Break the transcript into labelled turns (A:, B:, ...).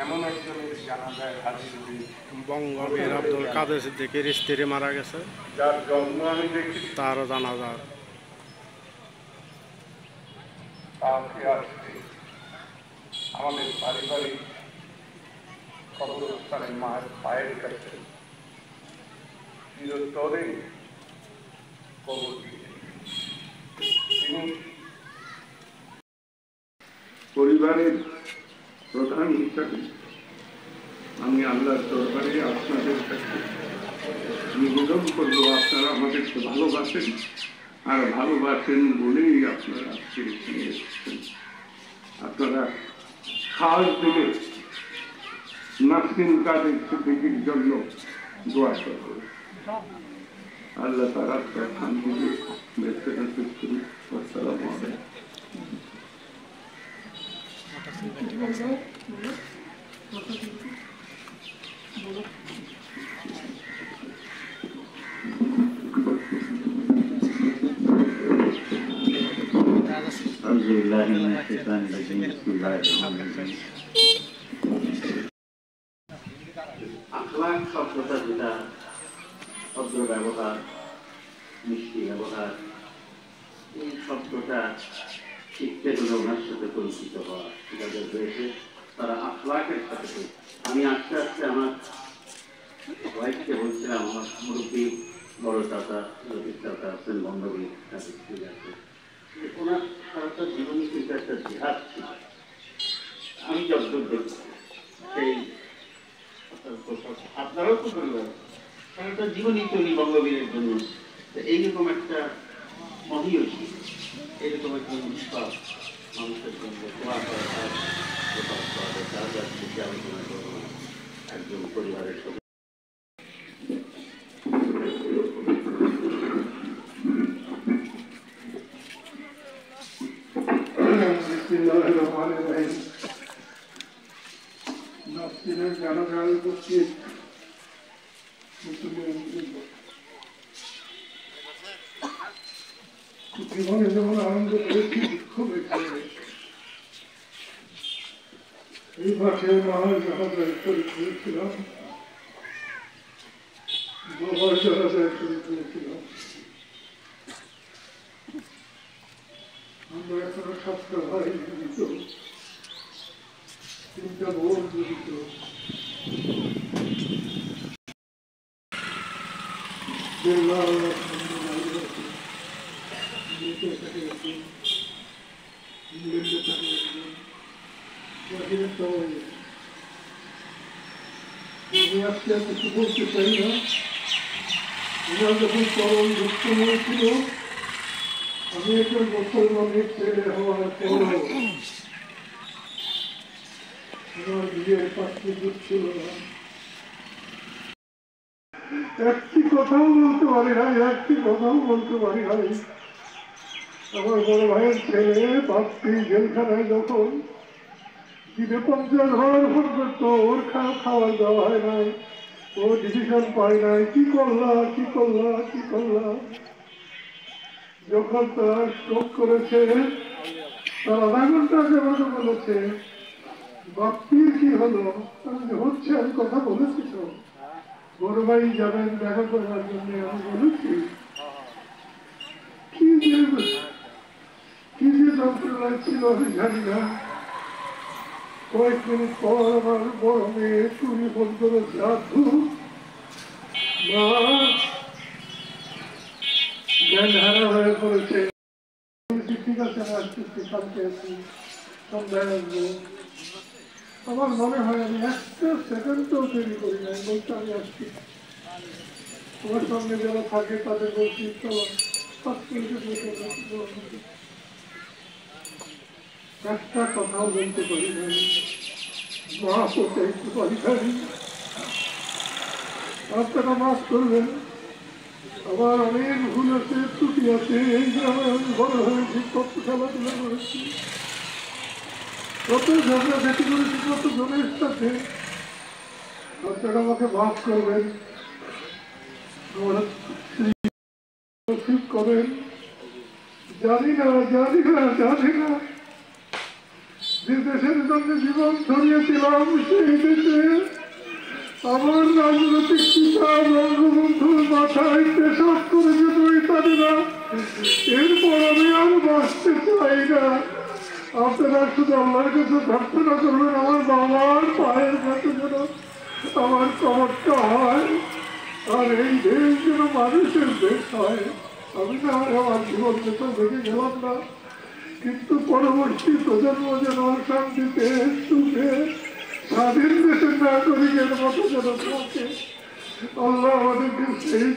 A: এমন একজনের জানাজায় হাজির হয়ে
B: বঙ্গবীর আব্দুল কাদের সিদ্দিকীর স্ত্রী মারা গেছে,
A: যার জন্ম আমি দেখেছি
B: তারও জানাজা।
A: তাকে আজকে আমাদের পারিবারিক কবরস্থানে মায়ের পায়ের কাছে চিরতরে কবর দিয়েছেন। তিনি পরিবারের প্রধান হিসাবে আমি আল্লাহর দরবারে আপনাদের কাছে নিবেদন করবো, আপনারা আমাদেরকে ভালোবাসেন, আর ভালোবাসেন বলেই আপনারা আজকে এখানে এসেছেন। আপনারা খাস দিলে নাসরিন কাদের সিদ্দিকীর জন্য দোয়া করবেন। আল্লাহ তাআলা আপনার শান্তিতে বেঁচে থাকুন। আসসালামু আলাইকুম।
C: আখলাক শব্দটা যেটা শব্দ ব্যবহার, মিষ্টি ব্যবহার, এই শব্দটা শিখতে হলে ওনার সাথে পরিচিত হওয়া, যাদের রয়েছে তারা আখলাকের সাথে। আমি আস্তে আস্তে আমার ওয়াইফকে বলছিলাম, আমার মুরব্বী বড় চাচা রবি চাচা আছেন, বন্ধবী তাদের স্ত্রী আছে, ওনার সারাটা জীবনই কিন্তু একটা জিহাদ ছিল। আমি যতদূর দেখছি সেই আপনারাও তো বলবেন সারাটা জীবনই তৈরি বঙ্গবীরের জন্য। এইরকম একটা মহিয়সী, এইরকম একজন বিশ্বাস মানুষের জন্য দোয়া করা আলোচনা করবো একজন পরিবারের সদস্য।
A: নাসরিনের জানাজায় উপস্থিত জীবনে যেমন আনন্দ পেয়েছি, দুঃখ পেয়েছি। এই পাশে মায়ের জানাজায় শরীর করেছিলাম, বাবার জানাজায় শরীর করেছিলাম। আমরা এখনো 7টা ভাই জড়িত, 3টা বোন জড়িত। আমি আজকে আর কিছু বলতে চাই না। ওনার যখন চরম দুঃখ হয়েছিল, আমি একজন মুসলমানের ছেলে হওয়ার পরও আমার বিয়ের পাত্রে ছিল না। একটি কথাও বলতে পারি নাই, একটি কথাও বলতে পারি নাই। আমার বড় ভাইয়ের ছেলে বাপটি জেলখানায় যখন দিনে 50 হওয়ার ফোন করতো, ওর খাওয়ার দেওয়া হয় নাই, ও ডিসিশন পায় নাই, কি করলা কি করলা কি করলা। যখন তারা স্ট্রোক করেছে, তার আধা ঘন্টা আগে আমাকে বলেছে, বাপ্পির কি হলো? হচ্ছে, আমি কথা বলেছি তো, বড় ভাই যাবেন দেখা করার জন্য, আমি বলেছি। কি যে যন্ত্রণায় ছিল আমি জানি না। কয়েক মিনিট পর আমার বড় মেয়ে চুরি ফোন করেছে, আধু মা জ্ঞান হারা হয়ে পড়েছে। ঠিক আছে, আমি আসতেছি, কালকে আছি, সন্ধ্যায় আসবো। আমার মনে হয় আমি একটা সেকেন্ডও দেরি করি নাই, বলতে আমি আসছি। তোমার সঙ্গে যারা থাকে তাদের বলছি, চলো 5 মিনিটের মধ্যে। একটা কথাও বলতে পারি নাই, মাফ চাইতে পারি নাই। আপনারা মাফ করবেন, আমার অনেক ভুল আছে, ত্রুটি আছে। এই গ্রামে আমি বড় হয়েছি, কত খেলাধুলা করেছি, কত ঝগড়া ঝাঁটি করেছি কত জনের সাথে। আপনারা আমাকে মাফ করবেন, ঠিক করেন। জানি না যে দেশের জন্য জীবন ছড়িয়েছিলাম সেই দেশে আমার রাজনৈতিক পিতা বঙ্গবন্ধুর মাথায় পেশাব করেছে বৈতারীরা। এরপর আমি আর বাঁচতে চাই না। আপনারা শুধু আল্লাহর কাছে প্রার্থনা করবেন আমার বাবার পায়ের কাছে যেন আমার কবরটা হয়, আর এই দেশ যেন মানুষের দেশ হয়। আমি না হয় আমার জীবন বেতন দেখে গেলাম না, কিন্তু পরবর্তী প্রজন্ম যেন শান্তিতে সুখে স্বাধীন দেশের নাগরিকের মতো যেন থাকে। আল্লাহ আমাদেরকে সেই